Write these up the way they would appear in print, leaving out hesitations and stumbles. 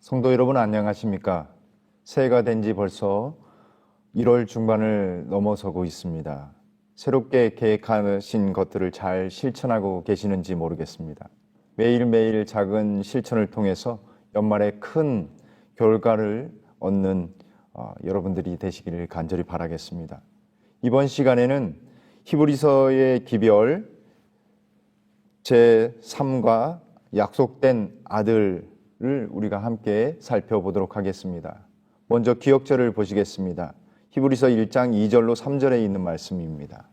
성도 여러분 안녕하십니까? 새해가 된 지 벌써 1월 중반을 넘어서고 있습니다. 새롭게 계획하신 것들을 잘 실천하고 계시는지 모르겠습니다. 매일매일 작은 실천을 통해서 연말에 큰 결과를 얻는 여러분들이 되시기를 간절히 바라겠습니다. 이번 시간에는 히브리서의 기별 제3과 약속된 아들을 우리가 함께 살펴보도록 하겠습니다. 먼저 기억절을 보시겠습니다. 히브리서 1장 2절로 3절에 있는 말씀입니다.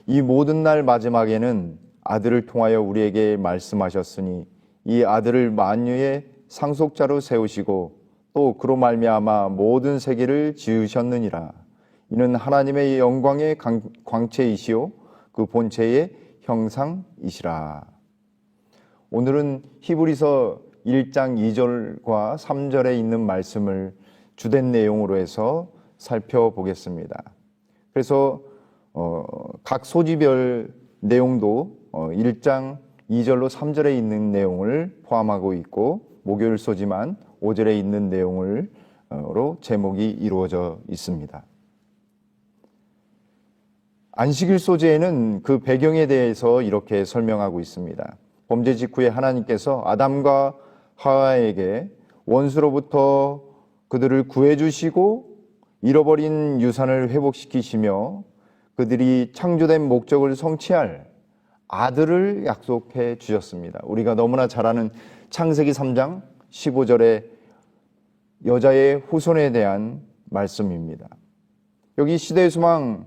이 모든 날 마지막에는 아들을 통하여 우리에게 말씀하셨으니 이 아들을 만유의 상속자로 세우시고 또 그로 말미암아 모든 세계를 지으셨느니라. 이는 하나님의 영광의 광채이시오 그 본체의 형상이시라. 오늘은 히브리서 1장 2절과 3절에 있는 말씀을 주된 내용으로 해서 살펴보겠습니다. 그래서 각 소지별 내용도 1장 2절로 3절에 있는 내용을 포함하고 있고 목요일 소지만 5절에 있는 내용으로 제목이 이루어져 있습니다. 안식일 소재에는 그 배경에 대해서 이렇게 설명하고 있습니다. 범죄 직후에 하나님께서 아담과 하와에게 원수로부터 그들을 구해주시고 잃어버린 유산을 회복시키시며 그들이 창조된 목적을 성취할 아들을 약속해 주셨습니다. 우리가 너무나 잘 아는 창세기 3장 15절의 여자의 후손에 대한 말씀입니다. 여기 시대의 소망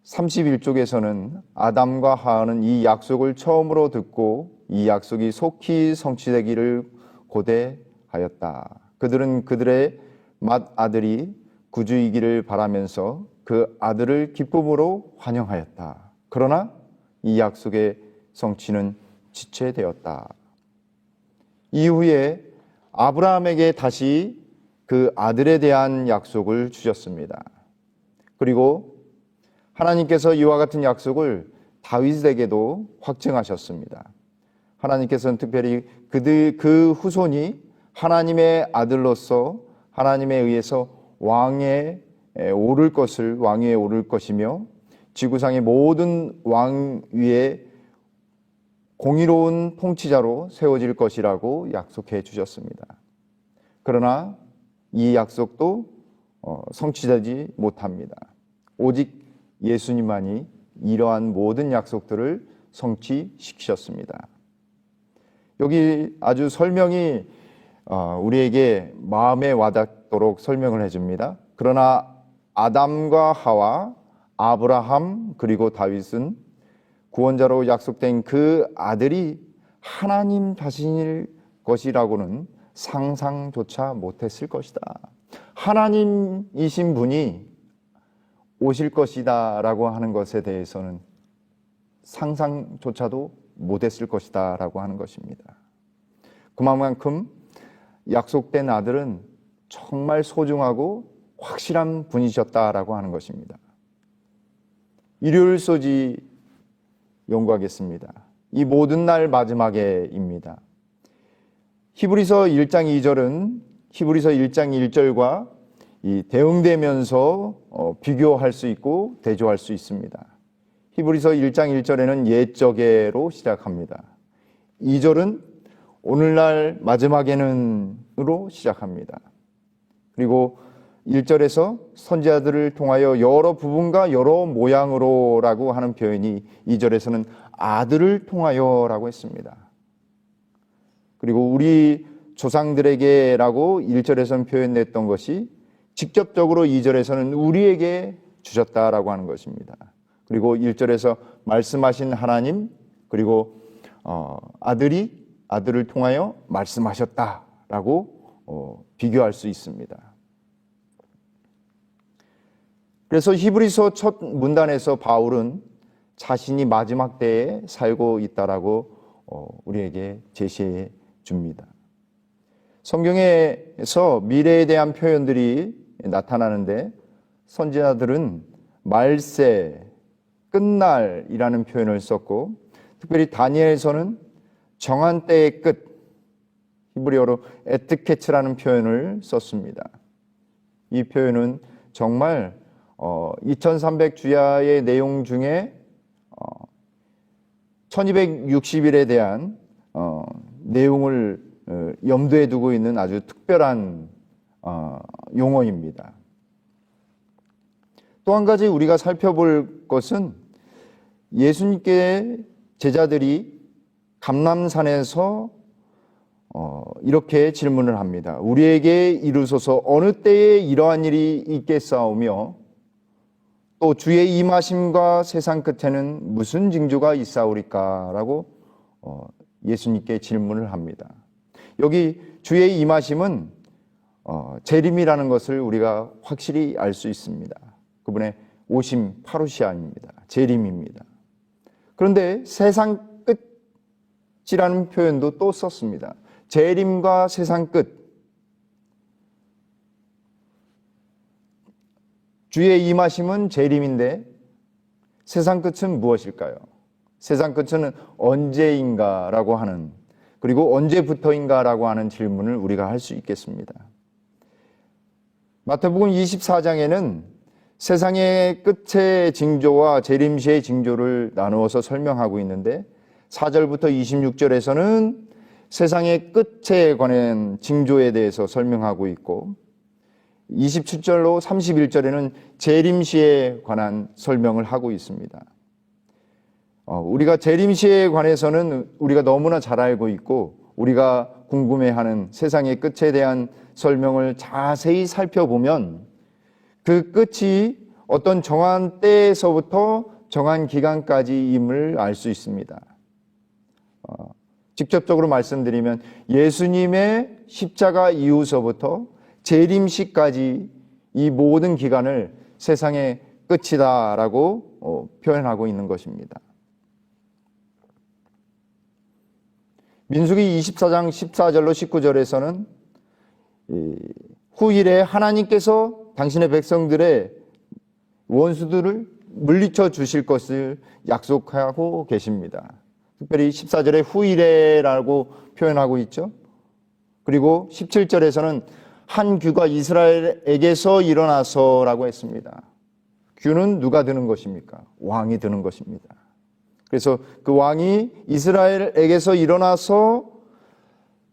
31쪽에서는 아담과 하와는 이 약속을 처음으로 듣고 이 약속이 속히 성취되기를 고대하였다. 그들은 그들의 맏아들이 구주이기를 바라면서 그 아들을 기쁨으로 환영하였다. 그러나 이 약속의 성취는 지체되었다. 이후에 아브라함에게 다시 그 아들에 대한 약속을 주셨습니다. 그리고 하나님께서 이와 같은 약속을 다윗에게도 확증하셨습니다. 하나님께서는 특별히 그 후손이 하나님의 아들로서 하나님에 의해서 왕위에 오를 것이며 지구상의 모든 왕 위에 공의로운 통치자로 세워질 것이라고 약속해 주셨습니다. 그러나 이 약속도 성취되지 못합니다. 오직 예수님만이 이러한 모든 약속들을 성취시키셨습니다. 여기 아주 설명이 우리에게 마음에 와닿도록 설명을 해줍니다. 그러나 아담과 하와, 아브라함 그리고 다윗은 구원자로 약속된 그 아들이 하나님 자신일 것이라고는 상상조차 못했을 것이다. 하나님이신 분이 오실 것이다 라고 하는 것에 대해서는 상상조차도 못했을 것이다 라고 하는 것입니다. 그만큼 약속된 아들은 정말 소중하고 확실한 분이셨다라고 하는 것입니다. 일요일 소지 연구하겠습니다. 이 모든 날 마지막에입니다. 히브리서 1장 2절은 히브리서 1장 1절과 대응되면서 비교할 수 있고 대조할 수 있습니다. 히브리서 1장 1절에는 옛적에로 시작합니다. 2절은 오늘날 마지막에는으로 시작합니다. 그리고 1절에서 선지자들을 통하여 여러 부분과 여러 모양으로라고 하는 표현이 2절에서는 아들을 통하여라고 했습니다. 그리고 우리 조상들에게라고 1절에서는 표현됐던 것이 직접적으로 2절에서는 우리에게 주셨다라고 하는 것입니다. 그리고 1절에서 말씀하신 하나님 그리고 아들을 통하여 말씀하셨다라고 비교할 수 있습니다. 그래서 히브리서 첫 문단에서 바울은 자신이 마지막 때에 살고 있다라고 우리에게 제시해 줍니다. 성경에서 미래에 대한 표현들이 나타나는데 선지자들은 말세, 끝날이라는 표현을 썼고 특별히 다니엘서는 정한 때의 끝, 히브리어로 에트케츠라는 표현을 썼습니다. 이 표현은 정말 2300주야의 내용 중에 1260일에 대한 내용을 염두에 두고 있는 아주 특별한 용어입니다. 또 한 가지 우리가 살펴볼 것은 예수님께 제자들이 감람산에서 이렇게 질문을 합니다. 우리에게 이르소서 어느 때에 이러한 일이 있겠사오며 또 주의 임하심과 세상 끝에는 무슨 징조가 있사오리까? 라고 예수님께 질문을 합니다. 여기 주의 임하심은 재림이라는 것을 우리가 확실히 알 수 있습니다. 그분의 오심 파루시아입니다. 재림입니다. 그런데 세상 끝이라는 표현도 또 썼습니다. 재림과 세상 끝. 주의 임하심은 재림인데 세상 끝은 무엇일까요? 세상 끝은 언제인가라고 하는, 그리고 언제부터인가라고 하는 질문을 우리가 할 수 있겠습니다. 마태복음 24장에는 세상의 끝의 징조와 재림시의 징조를 나누어서 설명하고 있는데 4절부터 26절에서는 세상의 끝에 관한 징조에 대해서 설명하고 있고 27절로 31절에는 재림시에 관한 설명을 하고 있습니다. 우리가 재림시에 관해서는 우리가 너무나 잘 알고 있고 우리가 궁금해하는 세상의 끝에 대한 설명을 자세히 살펴보면 그 끝이 어떤 정한 때에서부터 정한 기간까지임을 알 수 있습니다. 직접적으로 말씀드리면 예수님의 십자가 이후서부터 재림시까지 이 모든 기간을 세상의 끝이다라고 표현하고 있는 것입니다. 민수기 24장 14절로 19절에서는 후일에 하나님께서 당신의 백성들의 원수들을 물리쳐 주실 것을 약속하고 계십니다. 특별히 14절에 후일에라고 표현하고 있죠. 그리고 17절에서는 한 규가 이스라엘에게서 일어나서라고 했습니다. 규는 누가 드는 것입니까? 왕이 드는 것입니다. 그래서 그 왕이 이스라엘에게서 일어나서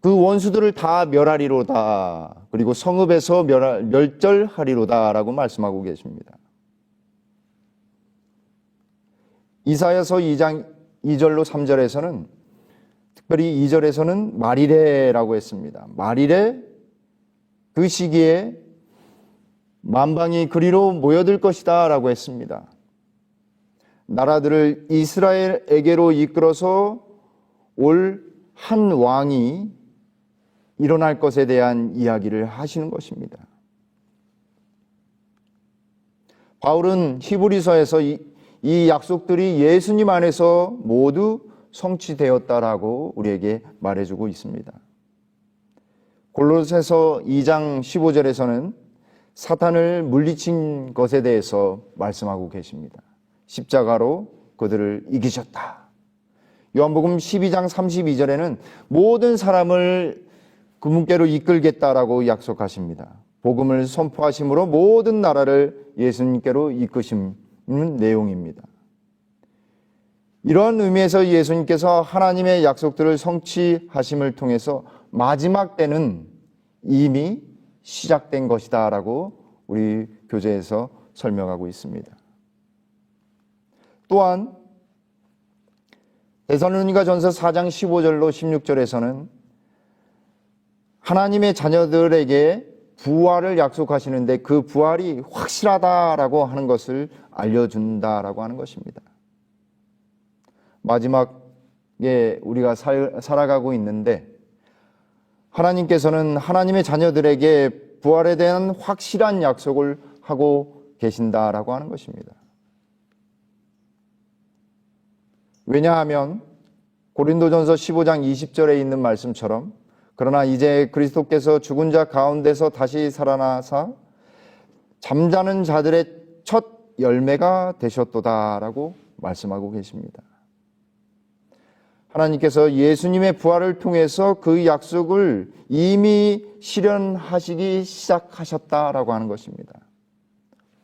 그 원수들을 다 멸하리로다. 그리고 성읍에서 멸절하리로다 라고 말씀하고 계십니다. 이사야서 2장 2절로 3절에서는 특별히 2절에서는 말일에라고 했습니다. 말일에 그 시기에 만방이 그리로 모여들 것이다 라고 했습니다. 나라들을 이스라엘에게로 이끌어서 올 한 왕이 일어날 것에 대한 이야기를 하시는 것입니다. 바울은 히브리서에서 이 약속들이 예수님 안에서 모두 성취되었다라고 우리에게 말해주고 있습니다. 골로새서 2장 15절에서는 사탄을 물리친 것에 대해서 말씀하고 계십니다. 십자가로 그들을 이기셨다. 요한복음 12장 32절에는 모든 사람을 그분께로 이끌겠다라고 약속하십니다. 복음을 선포하심으로 모든 나라를 예수님께로 이끄시는 내용입니다. 이러한 의미에서 예수님께서 하나님의 약속들을 성취하심을 통해서 마지막 때는 이미 시작된 것이다 라고 우리 교재에서 설명하고 있습니다. 또한 데살로니가전서 4장 15절로 16절에서는 하나님의 자녀들에게 부활을 약속하시는데 그 부활이 확실하다라고 하는 것을 알려준다라고 하는 것입니다. 마지막에 우리가 살아가고 있는데 하나님께서는 하나님의 자녀들에게 부활에 대한 확실한 약속을 하고 계신다라고 하는 것입니다. 왜냐하면 고린도전서 15장 20절에 있는 말씀처럼 그러나 이제 그리스도께서 죽은 자 가운데서 다시 살아나사 잠자는 자들의 첫 열매가 되셨도다라고 말씀하고 계십니다. 하나님께서 예수님의 부활을 통해서 그 약속을 이미 실현하시기 시작하셨다라고 하는 것입니다.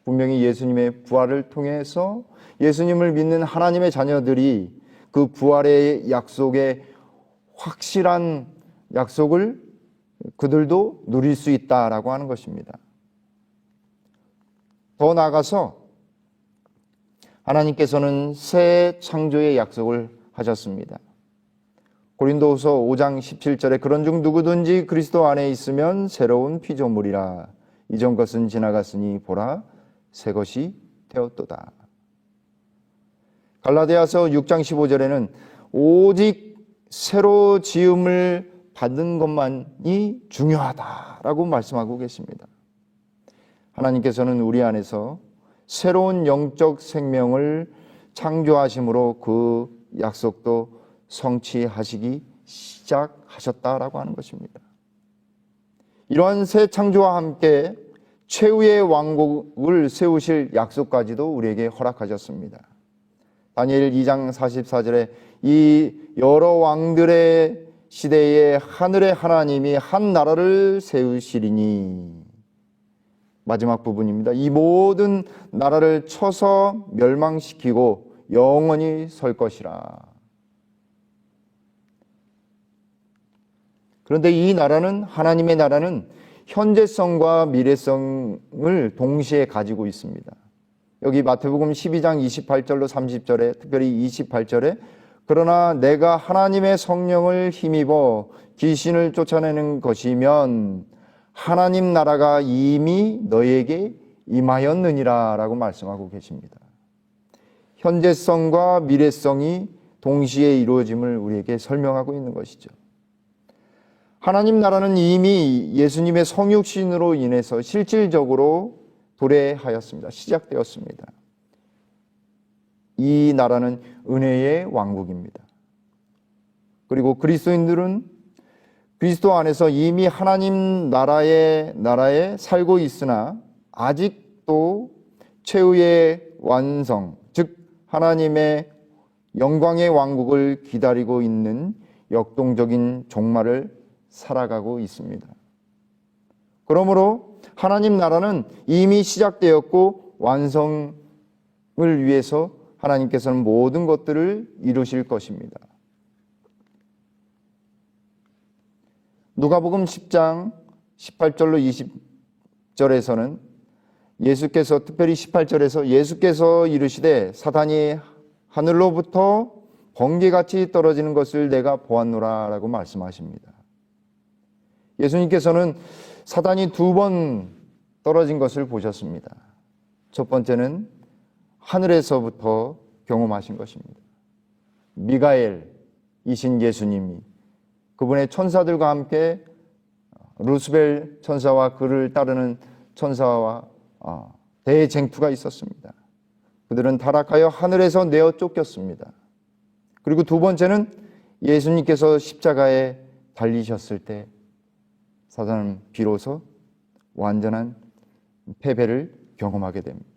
분명히 예수님의 부활을 통해서 예수님을 믿는 하나님의 자녀들이 그 부활의 약속에 확실한 약속을 그들도 누릴 수 있다라고 하는 것입니다. 더 나아가서 하나님께서는 새 창조의 약속을 하셨습니다. 고린도후서 5장 17절에 그런즉 누구든지 그리스도 안에 있으면 새로운 피조물이라 이전 것은 지나갔으니 보라 새 것이 되었도다. 갈라디아서 6장 15절에는 오직 새로 지음을 받는 것만이 중요하다라고 말씀하고 계십니다. 하나님께서는 우리 안에서 새로운 영적 생명을 창조하심으로 그 약속도 성취하시기 시작하셨다라고 하는 것입니다. 이러한 새 창조와 함께 최후의 왕국을 세우실 약속까지도 우리에게 허락하셨습니다. 다니엘 2장 44절에 이 여러 왕들의 시대에 하늘의 하나님이 한 나라를 세우시리니, 마지막 부분입니다. 이 모든 나라를 쳐서 멸망시키고 영원히 설 것이라. 그런데 이 나라는, 하나님의 나라는 현재성과 미래성을 동시에 가지고 있습니다. 여기 마태복음 12장 28절로 30절에, 특별히 28절에 그러나 내가 하나님의 성령을 힘입어 귀신을 쫓아내는 것이면 하나님 나라가 이미 너에게 임하였느니라 라고 말씀하고 계십니다. 현재성과 미래성이 동시에 이루어짐을 우리에게 설명하고 있는 것이죠. 하나님 나라는 이미 예수님의 성육신으로 인해서 실질적으로 도래하였습니다. 시작되었습니다. 이 나라는 은혜의 왕국입니다. 그리고 그리스도인들은 그리스도 안에서 이미 하나님 나라에 살고 있으나 아직도 최후의 완성, 즉 하나님의 영광의 왕국을 기다리고 있는 역동적인 종말을 살아가고 있습니다. 그러므로 하나님 나라는 이미 시작되었고 완성을 위해서 하나님께서는 모든 것들을 이루실 것입니다. 누가복음 10장 18절로 20절에서는 예수께서, 특별히 18절에서 예수께서 이르시되 사단이 하늘로부터 번개같이 떨어지는 것을 내가 보았노라 라고 말씀하십니다. 예수님께서는 사단이 2번 떨어진 것을 보셨습니다. 첫 번째는 하늘에서부터 경험하신 것입니다. 미가엘이신 예수님이 그분의 천사들과 함께 루스벨 천사와 그를 따르는 천사와 대쟁투가 있었습니다. 그들은 타락하여 하늘에서 내어 쫓겼습니다. 그리고 두 번째는 예수님께서 십자가에 달리셨을 때 사단은 비로소 완전한 패배를 경험하게 됩니다.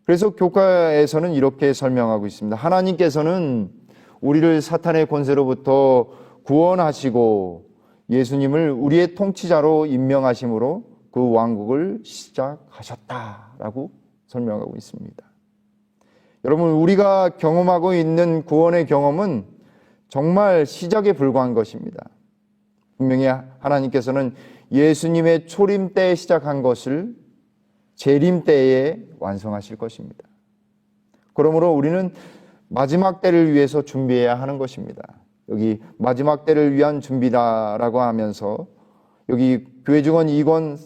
그래서 교과에서는 이렇게 설명하고 있습니다. 하나님께서는 우리를 사탄의 권세로부터 구원하시고 예수님을 우리의 통치자로 임명하심으로 그 왕국을 시작하셨다라고 설명하고 있습니다. 여러분, 우리가 경험하고 있는 구원의 경험은 정말 시작에 불과한 것입니다. 분명히 하나님께서는 예수님의 초림 때에 시작한 것을 재림 때에 완성하실 것입니다. 그러므로 우리는 마지막 때를 위해서 준비해야 하는 것입니다. 여기 마지막 때를 위한 준비다라고 하면서 여기 교회 증언 2권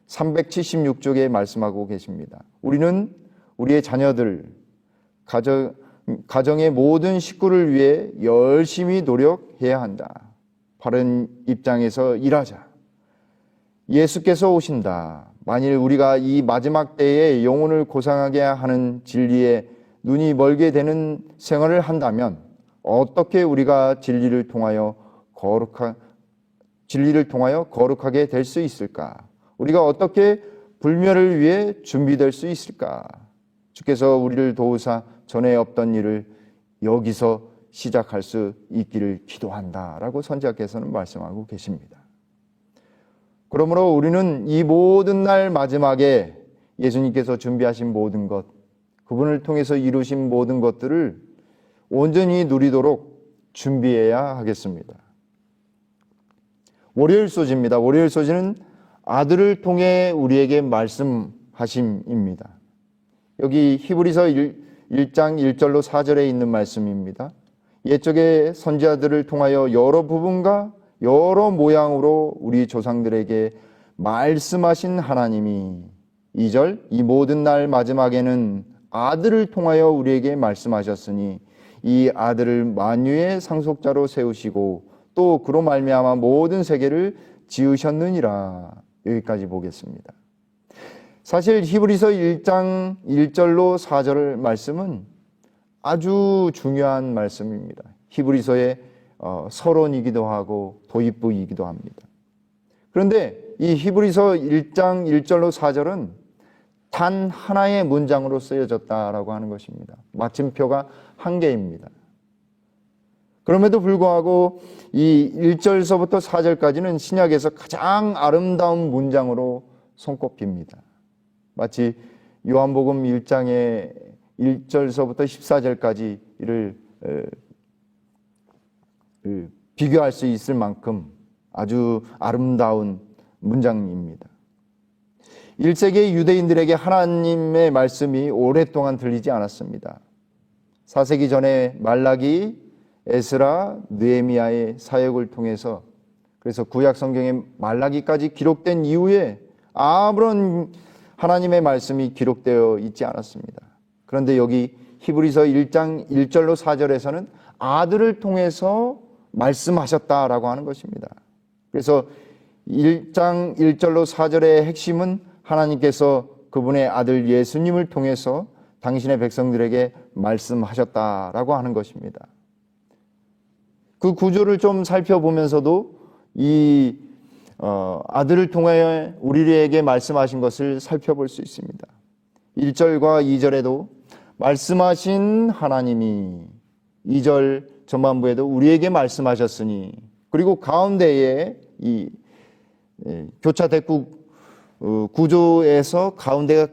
376쪽에 말씀하고 계십니다. 우리는 우리의 자녀들, 가정의 모든 식구를 위해 열심히 노력해야 한다. 바른 입장에서 일하자. 예수께서 오신다. 만일 우리가 이 마지막 때에 영혼을 고상하게 하는 진리에 눈이 멀게 되는 생활을 한다면 어떻게 우리가 진리를 통하여 거룩하게 될 수 있을까? 우리가 어떻게 불멸을 위해 준비될 수 있을까? 주께서 우리를 도우사 전에 없던 일을 여기서 시작할 수 있기를 기도한다라고 선지자께서는 말씀하고 계십니다. 그러므로 우리는 이 모든 날 마지막에 예수님께서 준비하신 모든 것, 그분을 통해서 이루신 모든 것들을 온전히 누리도록 준비해야 하겠습니다. 월요일 소지입니다. 월요일 소지는 아들을 통해 우리에게 말씀하심입니다. 여기 히브리서 1장 1절로 4절에 있는 말씀입니다. 옛적의 선지자들을 통하여 여러 부분과 여러 모양으로 우리 조상들에게 말씀하신 하나님이 2절 이 모든 날 마지막에는 아들을 통하여 우리에게 말씀하셨으니 이 아들을 만유의 상속자로 세우시고 또 그로 말미암아 모든 세계를 지으셨느니라. 여기까지 보겠습니다. 사실 히브리서 1장 1절로 4절 말씀은 아주 중요한 말씀입니다. 히브리서의 서론이기도 하고 도입부이기도 합니다. 그런데 이 히브리서 1장 1절로 4절은 단 하나의 문장으로 쓰여졌다라고 하는 것입니다. 마침표가 한 개입니다. 그럼에도 불구하고 이 1절서부터 4절까지는 신약에서 가장 아름다운 문장으로 손꼽힙니다. 마치 요한복음 1장의 1절서부터 14절까지를 비교할 수 있을 만큼 아주 아름다운 문장입니다. 1세기 유대인들에게 하나님의 말씀이 오랫동안 들리지 않았습니다. 4세기 전에 말라기, 에스라, 느헤미야의 사역을 통해서 그래서 구약 성경의 말라기까지 기록된 이후에 아무런 하나님의 말씀이 기록되어 있지 않았습니다. 그런데 여기 히브리서 1장 1절로 4절에서는 아들을 통해서 말씀하셨다라고 하는 것입니다. 그래서 1장 1절로 4절의 핵심은 하나님께서 그분의 아들 예수님을 통해서 당신의 백성들에게 말씀하셨다라고 하는 것입니다. 그 구조를 좀 살펴보면서도 이 아들을 통해 우리에게 말씀하신 것을 살펴볼 수 있습니다. 1절과 2절에도 말씀하신 하나님이 2절 전반부에도 우리에게 말씀하셨으니 그리고 가운데에 이 교차 대국 구조에서 가운데가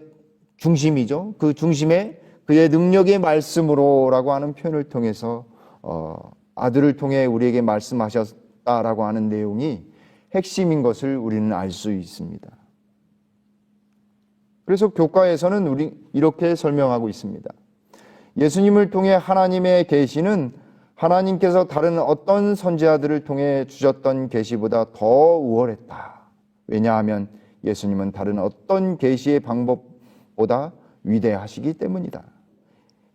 중심이죠. 그 중심에 그의 능력의 말씀으로라고 하는 표현을 통해서 아들을 통해 우리에게 말씀하셨다라고 하는 내용이 핵심인 것을 우리는 알 수 있습니다. 그래서 교과에서는 우리 이렇게 설명하고 있습니다. 예수님을 통해 하나님의 계시는 하나님께서 다른 어떤 선지자들을 통해 주셨던 계시보다 더 우월했다. 왜냐하면 예수님은 다른 어떤 계시의 방법보다 위대하시기 때문이다.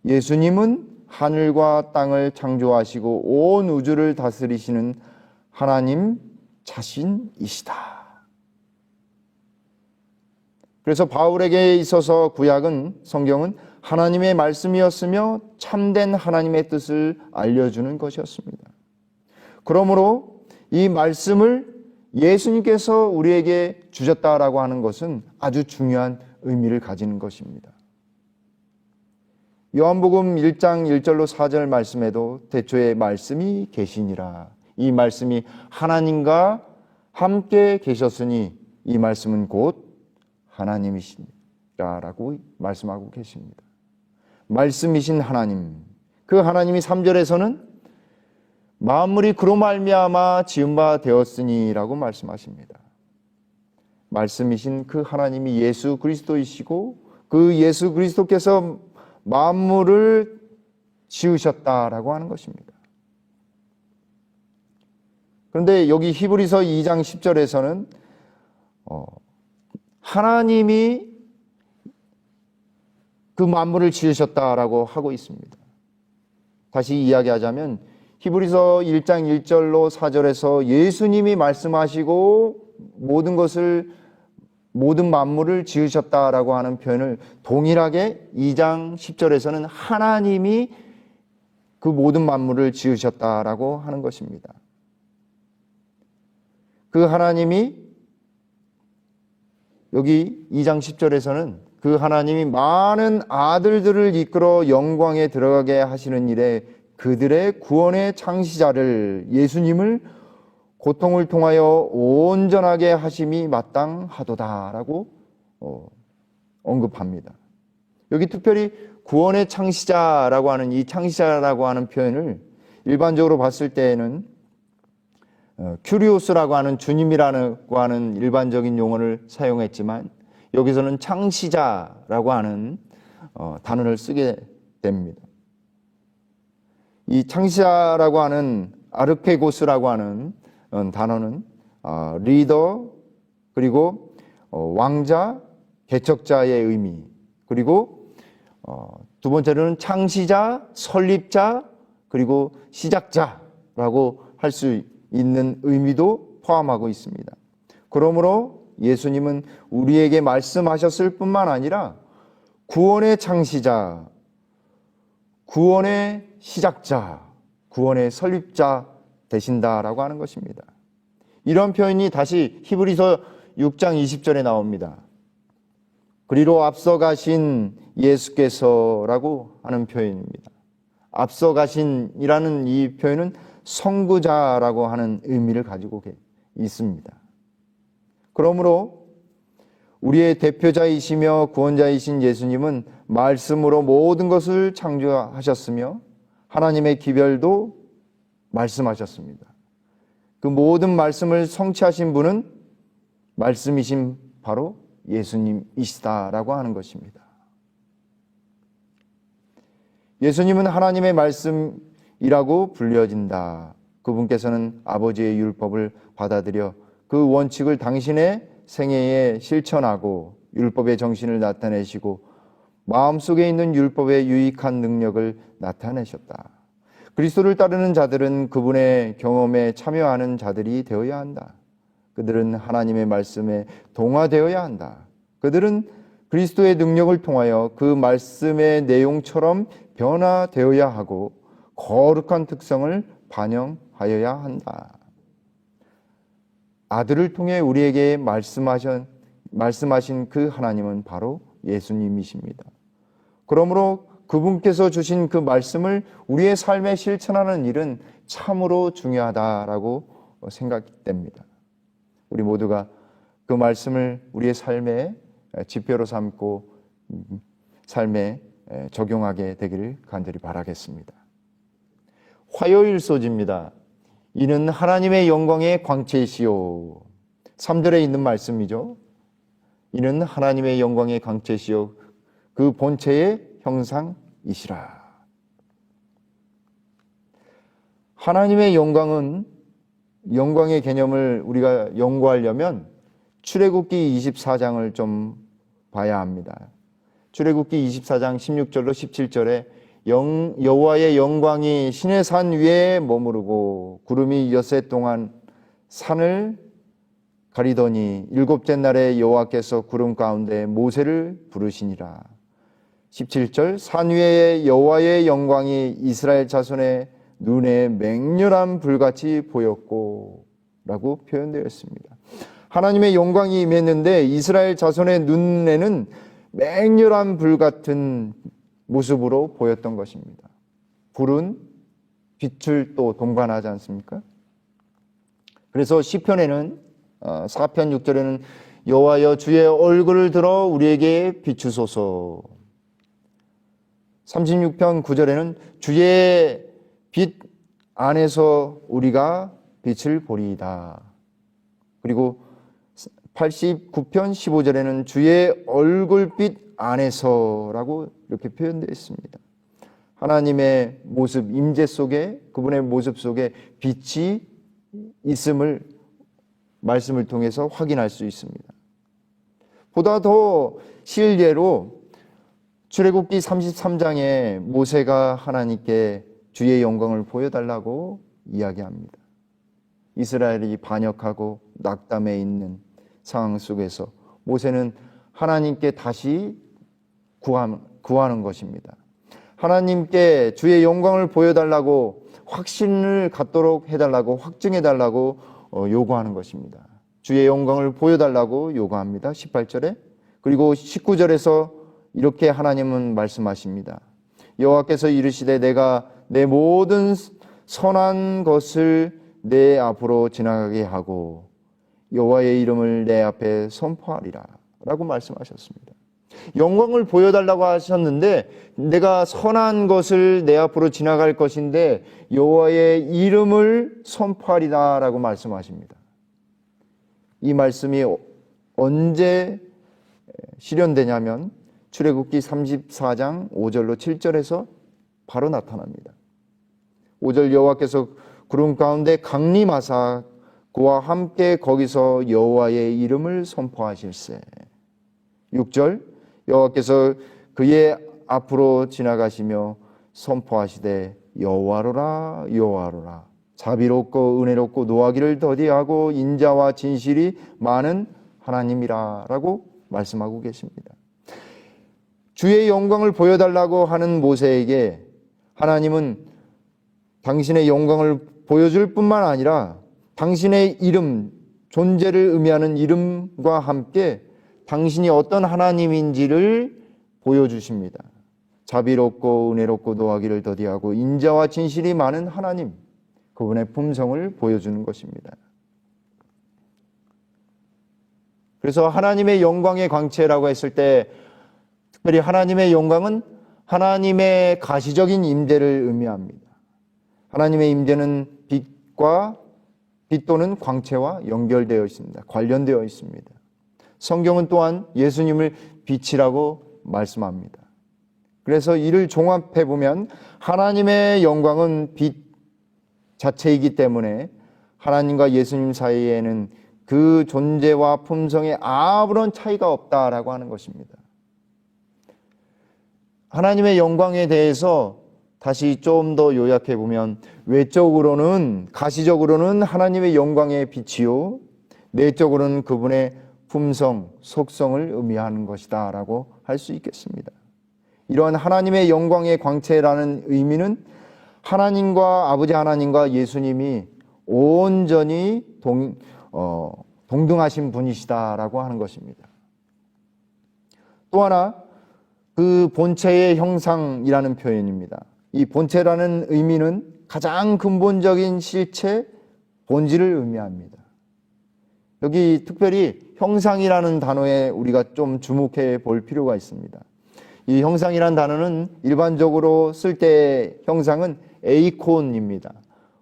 예수님은 하늘과 땅을 창조하시고 온 우주를 다스리시는 하나님 자신이시다. 그래서 바울에게 있어서 구약은 성경은 하나님의 말씀이었으며 참된 하나님의 뜻을 알려주는 것이었습니다. 그러므로 이 말씀을 예수님께서 우리에게 주셨다라고 하는 것은 아주 중요한 의미를 가지는 것입니다. 요한복음 1장 1절로 4절 말씀에도 태초에 말씀이 계시니라. 이 말씀이 하나님과 함께 계셨으니 이 말씀은 곧 하나님이시라라고 말씀하고 계십니다. 말씀이신 하나님, 그 하나님이 3절에서는 만물이 그로 말미암아 지은 바 되었으니라고 말씀하십니다. 말씀이신 그 하나님이 예수 그리스도이시고 그 예수 그리스도께서 만물을 지으셨다라고 하는 것입니다. 그런데 여기 히브리서 2장 10절에서는 하나님이 그 만물을 지으셨다라고 하고 있습니다. 다시 이야기하자면 히브리서 1장 1절로 4절에서 예수님이 말씀하시고 모든 만물을 지으셨다라고 하는 표현을 동일하게 2장 10절에서는 하나님이 그 모든 만물을 지으셨다라고 하는 것입니다. 그 하나님이 여기 2장 10절에서는 그 하나님이 많은 아들들을 이끌어 영광에 들어가게 하시는 일에 그들의 구원의 창시자를 예수님을 고통을 통하여 온전하게 하심이 마땅하도다라고 언급합니다. 여기 특별히 구원의 창시자라고 하는 이 창시자라고 하는 표현을 일반적으로 봤을 때에는 큐리오스라고 하는 주님이라고 하는 일반적인 용어를 사용했지만 여기서는 창시자라고 하는 단어를 쓰게 됩니다. 이 창시자라고 하는 아르케고스라고 하는 단어는 리더, 그리고 왕자, 개척자의 의미, 그리고 두 번째로는 창시자, 설립자, 그리고 시작자라고 할 수 있는 의미도 포함하고 있습니다. 그러므로 예수님은 우리에게 말씀하셨을 뿐만 아니라 구원의 창시자, 구원의 시작자, 구원의 설립자 되신다라고 하는 것입니다. 이런 표현이 다시 히브리서 6장 20절에 나옵니다. 그리로 앞서 가신 예수께서라고 하는 표현입니다. 앞서 가신이라는 이 표현은 선구자라고 하는 의미를 가지고 있습니다. 그러므로 우리의 대표자이시며 구원자이신 예수님은 말씀으로 모든 것을 창조하셨으며 하나님의 기별도 말씀하셨습니다. 그 모든 말씀을 성취하신 분은 말씀이신 바로 예수님이시다라고 하는 것입니다. 예수님은 하나님의 말씀이라고 불려진다. 그분께서는 아버지의 율법을 받아들여 그 원칙을 당신의 생애에 실천하고 율법의 정신을 나타내시고 마음속에 있는 율법의 유익한 능력을 나타내셨다. 그리스도를 따르는 자들은 그분의 경험에 참여하는 자들이 되어야 한다. 그들은 하나님의 말씀에 동화되어야 한다. 그들은 그리스도의 능력을 통하여 그 말씀의 내용처럼 변화되어야 하고 거룩한 특성을 반영하여야 한다. 아들을 통해 우리에게 말씀하신 그 하나님은 바로 예수님이십니다. 그러므로 그분께서 주신 그 말씀을 우리의 삶에 실천하는 일은 참으로 중요하다라고 생각됩니다. 우리 모두가 그 말씀을 우리의 삶의 지표로 삼고 삶에 적용하게 되기를 간절히 바라겠습니다. 화요일 소지입니다. 이는 하나님의 영광의 광채시요. 3절에 있는 말씀이죠. 이는 하나님의 영광의 광채시요 그 본체의 형상이시라. 하나님의 영광은, 영광의 개념을 우리가 연구하려면 출애굽기 24장을 좀 봐야 합니다. 출애굽기 24장 16절로 17절에 여호와의 영광이 신의 산 위에 머무르고 구름이 엿새 동안 산을 가리더니 일곱째 날에 여호와께서 구름 가운데 모세를 부르시니라. 17절 산 위에 여호와의 영광이 이스라엘 자손의 눈에 맹렬한 불같이 보였고 라고 표현되어 있습니다. 하나님의 영광이 임했는데 이스라엘 자손의 눈에는 맹렬한 불 같은 모습으로 보였던 것입니다. 불은 빛을 또 동반하지 않습니까? 그래서 시편에는 4편 6절에는 여호와여 주의 얼굴을 들어 우리에게 비추소서. 36편 9절에는 주의 빛 안에서 우리가 빛을 보리이다. 그리고 89편 15절에는 주의 얼굴빛 안에서라고 이렇게 표현되어 있습니다. 하나님의 모습, 임재 속에, 그분의 모습 속에 빛이 있음을 말씀을 통해서 확인할 수 있습니다. 보다 더 실례로 출애굽기 33장에 모세가 하나님께 주의 영광을 보여달라고 이야기합니다. 이스라엘이 반역하고 낙담해 있는 상황 속에서 모세는 하나님께 다시 구하는 것입니다. 하나님께 주의 영광을 보여달라고 확신을 갖도록 해달라고 확증해달라고 요구하는 것입니다. 주의 영광을 보여달라고 요구합니다. 18절에. 그리고 19절에서 이렇게 하나님은 말씀하십니다. 여호와께서 이르시되 내가 내 모든 선한 것을 내 앞으로 지나가게 하고 여호와의 이름을 내 앞에 선포하리라 라고 말씀하셨습니다. 영광을 보여달라고 하셨는데 내가 선한 것을 내 앞으로 지나갈 것인데 여호와의 이름을 선포하리라 라고 말씀하십니다. 이 말씀이 언제 실현되냐면 출애굽기 34장 5절로 7절에서 바로 나타납니다. 5절 여호와께서 구름 가운데 강림하사 그와 함께 거기서 여호와의 이름을 선포하실세. 6절 여호와께서 그의 앞으로 지나가시며 선포하시되 여호와로라 여호와로라 자비롭고 은혜롭고 노하기를 더디하고 인자와 진실이 많은 하나님이라 라고 말씀하고 계십니다. 주의 영광을 보여달라고 하는 모세에게 하나님은 당신의 영광을 보여줄 뿐만 아니라 당신의 이름, 존재를 의미하는 이름과 함께 당신이 어떤 하나님인지를 보여주십니다. 자비롭고 은혜롭고 노하기를 더디하고 인자와 진실이 많은 하나님, 그분의 품성을 보여주는 것입니다. 그래서 하나님의 영광의 광채라고 했을 때 특별히 하나님의 영광은 하나님의 가시적인 임재를 의미합니다. 하나님의 임재는 빛 또는 광채와 연결되어 있습니다. 관련되어 있습니다. 성경은 또한 예수님을 빛이라고 말씀합니다. 그래서 이를 종합해 보면 하나님의 영광은 빛 자체이기 때문에 하나님과 예수님 사이에는 그 존재와 품성에 아무런 차이가 없다라고 하는 것입니다. 하나님의 영광에 대해서 다시 좀 더 요약해 보면 외적으로는 가시적으로는 하나님의 영광의 빛이요 내적으로는 그분의 품성, 속성을 의미하는 것이다 라고 할 수 있겠습니다. 이러한 하나님의 영광의 광채라는 의미는 하나님과 아버지 하나님과 예수님이 온전히 동등하신 분이시다라고 하는 것입니다. 또 하나 그 본체의 형상이라는 표현입니다. 이 본체라는 의미는 가장 근본적인 실체, 본질을 의미합니다. 여기 특별히 형상이라는 단어에 우리가 좀 주목해 볼 필요가 있습니다. 이 형상이라는 단어는 일반적으로 쓸 때 형상은 에이콘입니다.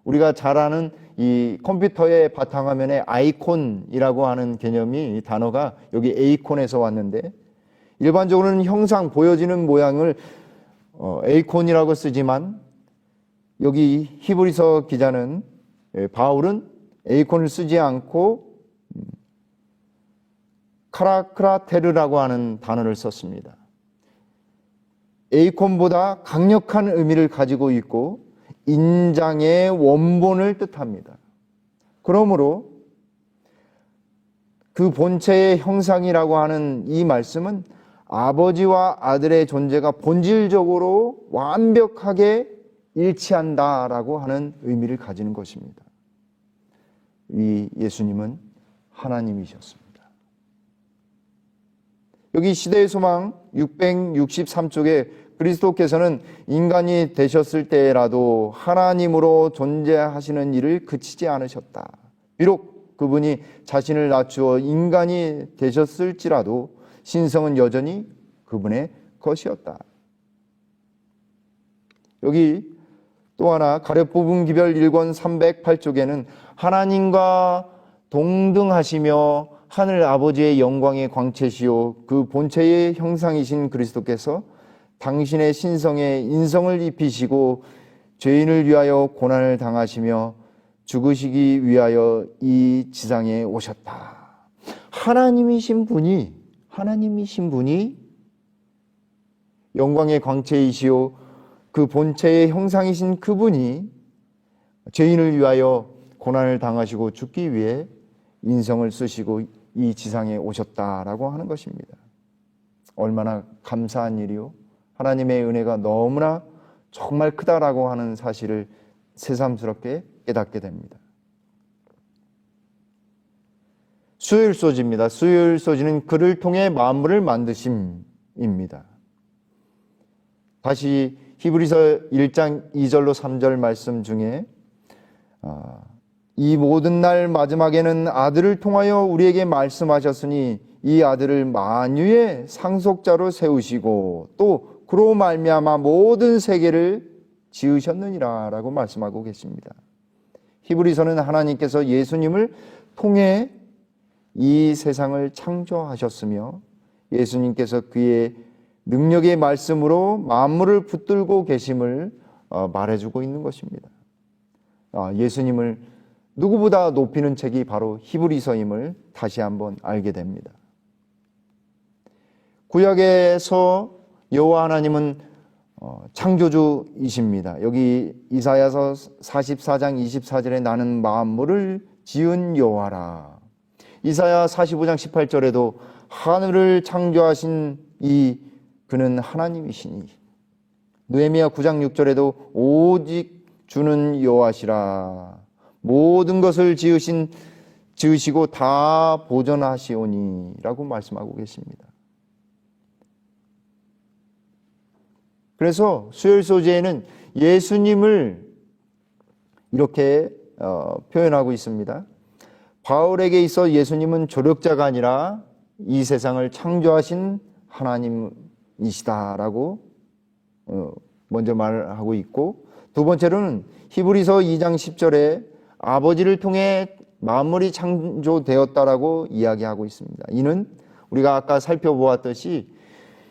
우리가 잘 아는 이 컴퓨터의 바탕화면에 아이콘이라고 하는 개념이 이 단어가 여기 에이콘에서 왔는데 일반적으로는 형상, 보여지는 모양을 에이콘이라고 쓰지만 여기 히브리서 기자는 바울은 에이콘을 쓰지 않고 카라크라테르라고 하는 단어를 썼습니다. 에이콘보다 강력한 의미를 가지고 있고 인장의 원본을 뜻합니다. 그러므로 그 본체의 형상이라고 하는 이 말씀은 아버지와 아들의 존재가 본질적으로 완벽하게 일치한다라고 하는 의미를 가지는 것입니다. 이 예수님은 하나님이셨습니다. 여기 시대의 소망 663쪽에 그리스도께서는 인간이 되셨을 때라도 하나님으로 존재하시는 일을 그치지 않으셨다. 비록 그분이 자신을 낮추어 인간이 되셨을지라도 신성은 여전히 그분의 것이었다. 여기 또 하나 가룟 부분 기별 1권 308쪽에는 하나님과 동등하시며 하늘 아버지의 영광의 광채시요 그 본체의 형상이신 그리스도께서 당신의 신성에 인성을 입히시고 죄인을 위하여 고난을 당하시며 죽으시기 위하여 이 지상에 오셨다. 하나님이신 분이 영광의 광채이시요 그 본체의 형상이신 그분이 죄인을 위하여 고난을 당하시고 죽기 위해 인성을 쓰시고 이 지상에 오셨다라고 하는 것입니다. 얼마나 감사한 일이요. 하나님의 은혜가 너무나 정말 크다라고 하는 사실을 새삼스럽게 깨닫게 됩니다. 수요일소지입니다. 수요일소지는 그를 통해 만물을 만드심입니다. 다시 히브리서 1장 2절로 3절 말씀 중에 이 모든 날 마지막에는 아들을 통하여 우리에게 말씀하셨으니 이 아들을 만유의 상속자로 세우시고 또 그로 말미암아 모든 세계를 지으셨느니라 라고 말씀하고 계십니다. 히브리서는 하나님께서 예수님을 통해 이 세상을 창조하셨으며 예수님께서 그의 능력의 말씀으로 만물을 붙들고 계심을 말해주고 있는 것입니다. 예수님을 누구보다 높이는 책이 바로 히브리서임을 다시 한번 알게 됩니다. 구약에서 여호와 하나님은 창조주이십니다. 여기 이사야서 44장 24절에 나는 만물을 지은 여호와라. 이사야 45장 18절에도 하늘을 창조하신 그는 하나님이시니, 느헤미야 9장 6절에도 오직 주는 여호와시라. 모든 것을 지으시고 다 보존하시오니 라고 말씀하고 계십니다. 그래서 수요일 소재에는 예수님을 이렇게 표현하고 있습니다. 바울에게 있어 예수님은 조력자가 아니라 이 세상을 창조하신 하나님이시다라고 먼저 말하고 있고, 두 번째로는 히브리서 2장 10절에 아버지를 통해 만물이 창조되었다라고 이야기하고 있습니다. 이는 우리가 아까 살펴보았듯이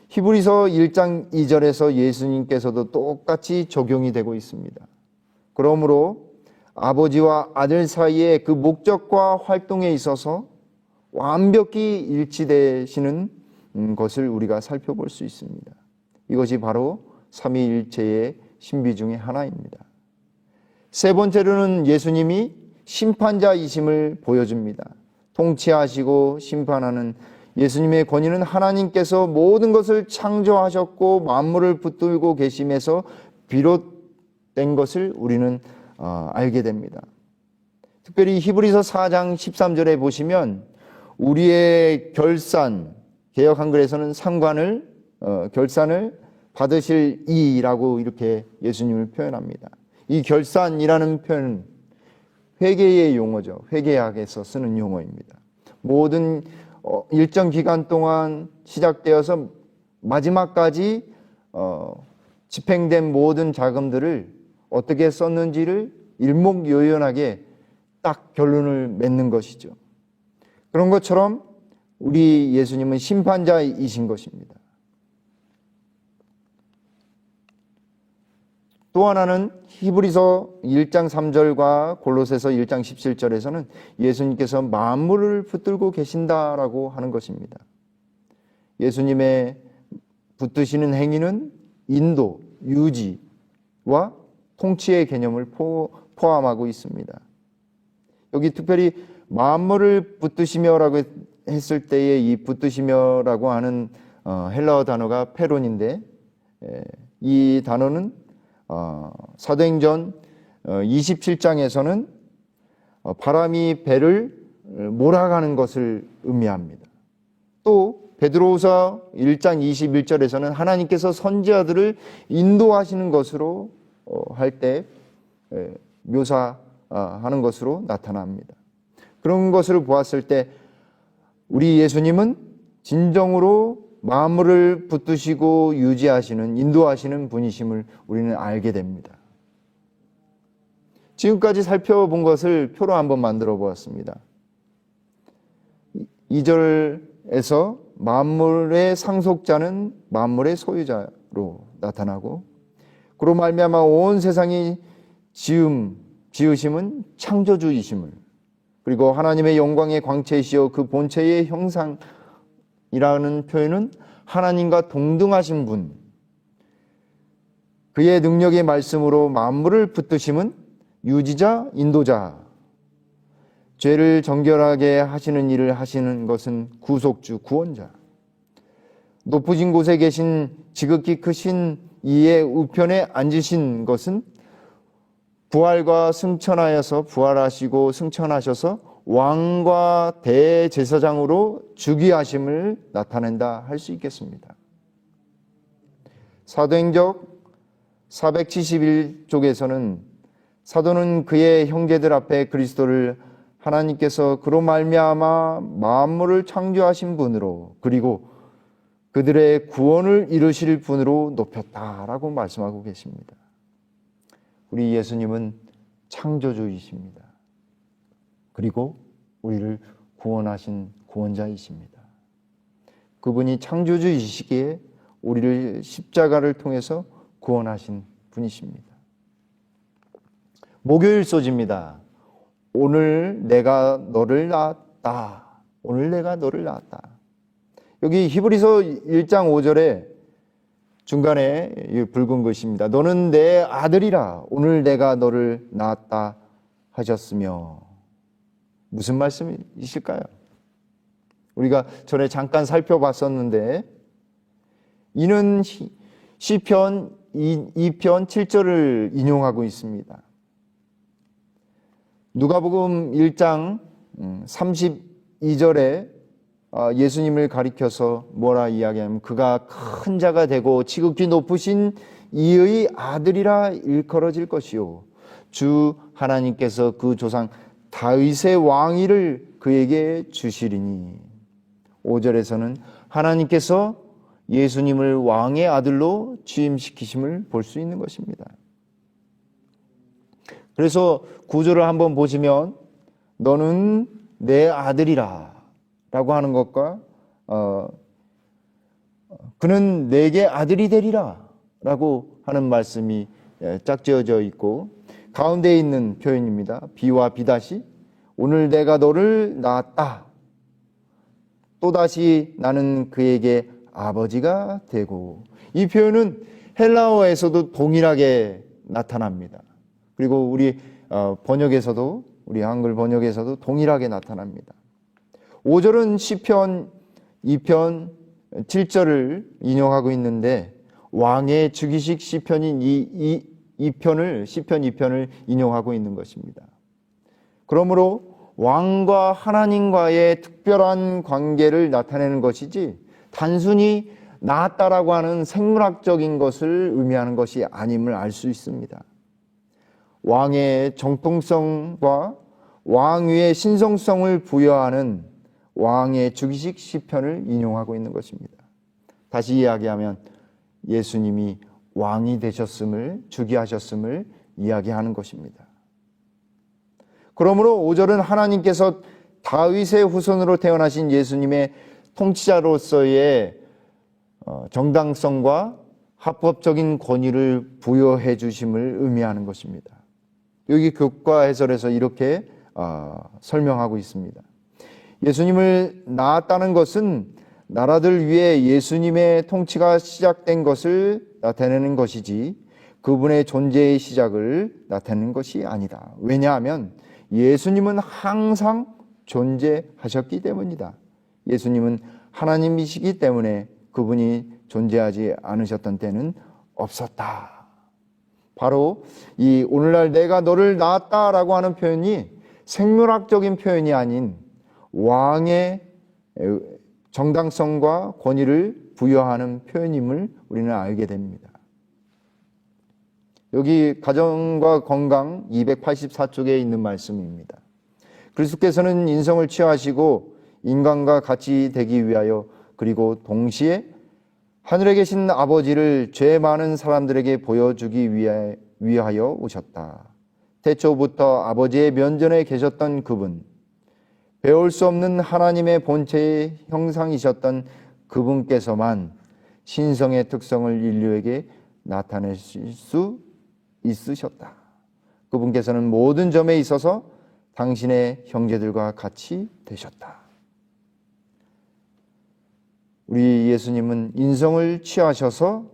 히브리서 1장 2절에서 예수님께서도 똑같이 적용이 되고 있습니다. 그러므로 아버지와 아들 사이의 그 목적과 활동에 있어서 완벽히 일치되시는 것을 우리가 살펴볼 수 있습니다. 이것이 바로 삼위일체의 신비 중에 하나입니다. 세 번째로는 예수님이 심판자이심을 보여줍니다. 통치하시고 심판하는 예수님의 권위는 하나님께서 모든 것을 창조하셨고 만물을 붙들고 계심에서 비롯된 것을 우리는 알게 됩니다. 특별히 히브리서 4장 13절에 보시면 우리의 결산, 개역 한글에서는 결산을 받으실 이라고 이렇게 예수님을 표현합니다. 이 결산이라는 표현은 회계의 용어죠. 회계학에서 쓰는 용어입니다. 모든 일정 기간 동안 시작되어서 마지막까지 집행된 모든 자금들을 어떻게 썼는지를 일목요연하게 딱 결론을 맺는 것이죠. 그런 것처럼 우리 예수님은 심판자이신 것입니다. 또 하나는 히브리서 1장 3절과 골로새서 1장 17절에서는 예수님께서 만물을 붙들고 계신다라고 하는 것입니다. 예수님의 붙드시는 행위는 인도, 유지와 통치의 개념을 포함하고 있습니다. 여기 특별히 만물을 붙드시며라고 했을 때의 이 붙드시며라고 하는 헬라어 단어가 페론인데, 이 단어는 사도행전 27장에서는 바람이 배를 몰아가는 것을 의미합니다. 또 베드로후서 1장 21절에서는 하나님께서 선지자들을 인도하시는 것으로 할 때 묘사하는 것으로 나타납니다. 그런 것을 보았을 때 우리 예수님은 진정으로 만물을 붙드시고 유지하시는, 인도하시는 분이심을 우리는 알게 됩니다. 지금까지 살펴본 것을 표로 한번 만들어 보았습니다. 2절에서 만물의 상속자는 만물의 소유자로 나타나고, 그로 말미암아 온 세상이 지으심은 창조주이심을, 그리고 하나님의 영광의 광채이시여 그 본체의 형상이라는 표현은 하나님과 동등하신 분, 그의 능력의 말씀으로 만물을 붙드심은 유지자, 인도자, 죄를 정결하게 하시는 일을 하시는 것은 구속주, 구원자, 높으신 곳에 계신 지극히 크신 이의 우편에 앉으신 것은 부활과 승천하여서 부활하시고 승천하셔서 왕과 대제사장으로 주기하심을 나타낸다 할 수 있겠습니다. 사도행전 471쪽에서는 사도는 그의 형제들 앞에 그리스도를 하나님께서 그로 말미암아 만물을 창조하신 분으로 그리고 그들의 구원을 이루실 분으로 높였다라고 말씀하고 계십니다. 우리 예수님은 창조주이십니다. 그리고 우리를 구원하신 구원자이십니다. 그분이 창조주이시기에 우리를 십자가를 통해서 구원하신 분이십니다. 목요일 소지입니다. 오늘 내가 너를 낳았다. 오늘 내가 너를 낳았다. 여기 히브리서 1장 5절에 중간에 붉은 것입니다. 너는 내 아들이라. 오늘 내가 너를 낳았다 하셨으며. 무슨 말씀이실까요? 우리가 전에 잠깐 살펴봤었는데 이는 시편 2편 7절을 인용하고 있습니다. 누가복음 1장 32절에 예수님을 가리켜서 뭐라 이야기하면 그가 큰 자가 되고 지극히 높으신 이의 아들이라 일컬어질 것이요 주 하나님께서 그 조상 다윗의 왕위를 그에게 주시리니. 5절에서는 하나님께서 예수님을 왕의 아들로 취임시키심을 볼 수 있는 것입니다. 그래서 구절을 한번 보시면 너는 내 아들이라 라고 하는 것과 그는 내게 아들이 되리라 라고 하는 말씀이 짝지어져 있고 가운데 있는 표현입니다. 비와 비다시 오늘 내가 너를 낳았다. 또다시 나는 그에게 아버지가 되고. 이 표현은 헬라어에서도 동일하게 나타납니다. 그리고 우리 번역에서도 우리 한글 번역에서도 동일하게 나타납니다. 5절은 시편 2편 7절을 인용하고 있는데 왕의 즉위식 시편인 시편 2편을 인용하고 있는 것입니다. 그러므로 왕과 하나님과의 특별한 관계를 나타내는 것이지 단순히 낳았다라고 하는 생물학적인 것을 의미하는 것이 아님을 알 수 있습니다. 왕의 정통성과 왕위의 신성성을 부여하는 왕의 즉위식 시편을 인용하고 있는 것입니다. 다시 이야기하면 예수님이 왕이 되셨음을, 즉위하셨음을 이야기하는 것입니다. 그러므로 5절은 하나님께서 다윗의 후손으로 태어나신 예수님의 통치자로서의 정당성과 합법적인 권위를 부여해 주심을 의미하는 것입니다. 여기 교과 해설에서 이렇게 설명하고 있습니다. 예수님을 낳았다는 것은 나라들 위에 예수님의 통치가 시작된 것을 나타내는 것이지 그분의 존재의 시작을 나타내는 것이 아니다. 왜냐하면 예수님은 항상 존재하셨기 때문이다. 예수님은 하나님이시기 때문에 그분이 존재하지 않으셨던 때는 없었다. 바로 이 오늘날 내가 너를 낳았다라고 하는 표현이 생물학적인 표현이 아닌 왕의 정당성과 권위를 부여하는 표현임을 우리는 알게 됩니다. 여기 가정과 건강 284쪽에 있는 말씀입니다. 그리스도께서는 인성을 취하시고 인간과 같이 되기 위하여 그리고 동시에 하늘에 계신 아버지를 죄 많은 사람들에게 보여주기 위하여 오셨다. 태초부터 아버지의 면전에 계셨던 그분, 배울 수 없는 하나님의 본체의 형상이셨던 그분께서만 신성의 특성을 인류에게 나타내실 수 있으셨다. 그분께서는 모든 점에 있어서 당신의 형제들과 같이 되셨다. 우리 예수님은 인성을 취하셔서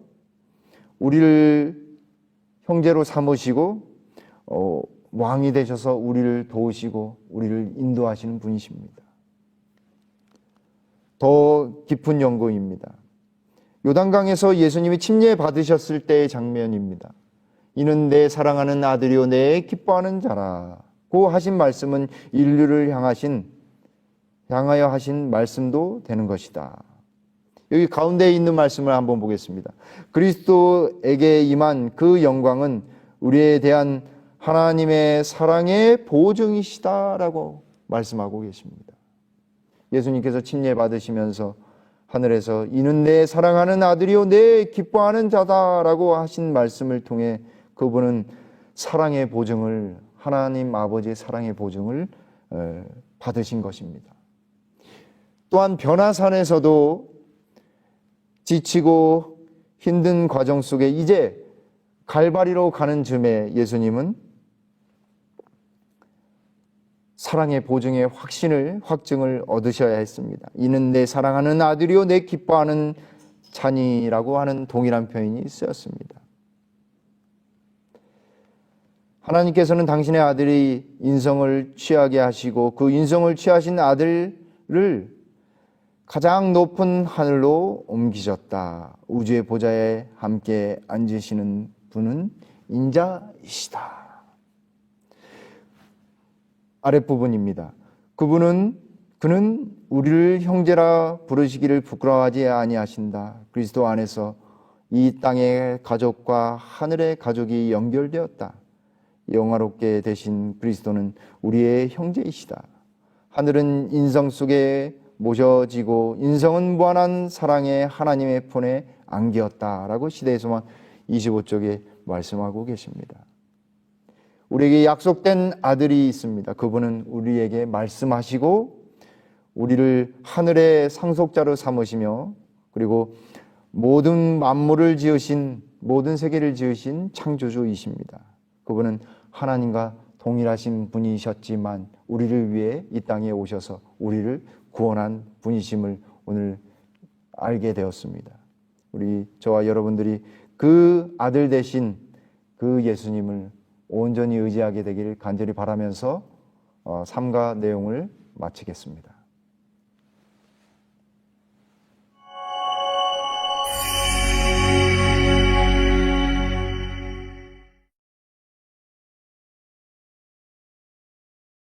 우리를 형제로 삼으시고 왕이 되셔서 우리를 도우시고 우리를 인도하시는 분이십니다. 더 깊은 연고입니다. 요단강에서 예수님이 침례 받으셨을 때의 장면입니다. 이는 내 사랑하는 아들이요 내 기뻐하는 자라고 하신 말씀은 인류를 향하여 하신 말씀도 되는 것이다. 여기 가운데 있는 말씀을 한번 보겠습니다. 그리스도에게 임한 그 영광은 우리에 대한 하나님의 사랑의 보증이시다라고 말씀하고 계십니다. 예수님께서 침례 받으시면서 하늘에서 이는 내 사랑하는 아들이요 내 기뻐하는 자다라고 하신 말씀을 통해 그분은 사랑의 보증을, 하나님 아버지의 사랑의 보증을 받으신 것입니다. 또한 변화산에서도 지치고 힘든 과정 속에 이제 갈바리로 가는 즈음에 예수님은 사랑의 보증의 확증을 얻으셔야 했습니다. 이는 내 사랑하는 아들이요 내 기뻐하는 자니라고 하는 동일한 표현이 쓰였습니다. 하나님께서는 당신의 아들이 인성을 취하게 하시고 그 인성을 취하신 아들을 가장 높은 하늘로 옮기셨다. 우주의 보좌에 함께 앉으시는 분은 인자이시다. 아랫부분입니다. 그는 우리를 형제라 부르시기를 부끄러워하지 아니하신다. 그리스도 안에서 이 땅의 가족과 하늘의 가족이 연결되었다. 영화롭게 되신 그리스도는 우리의 형제이시다. 하늘은 인성 속에 모셔지고 인성은 무한한 사랑의 하나님의 품에 안기었다라고 시대의 소망 25쪽에 말씀하고 계십니다. 우리에게 약속된 아들이 있습니다. 그분은 우리에게 말씀하시고 우리를 하늘의 상속자로 삼으시며 그리고 모든 만물을 지으신, 모든 세계를 지으신 창조주이십니다. 그분은 하나님과 동일하신 분이셨지만 우리를 위해 이 땅에 오셔서 우리를 구원한 분이심을 오늘 알게 되었습니다. 저와 여러분들이 그 아들 되신 그 예수님을 온전히 의지하게 되기를 간절히 바라면서 삶과 내용을 마치겠습니다.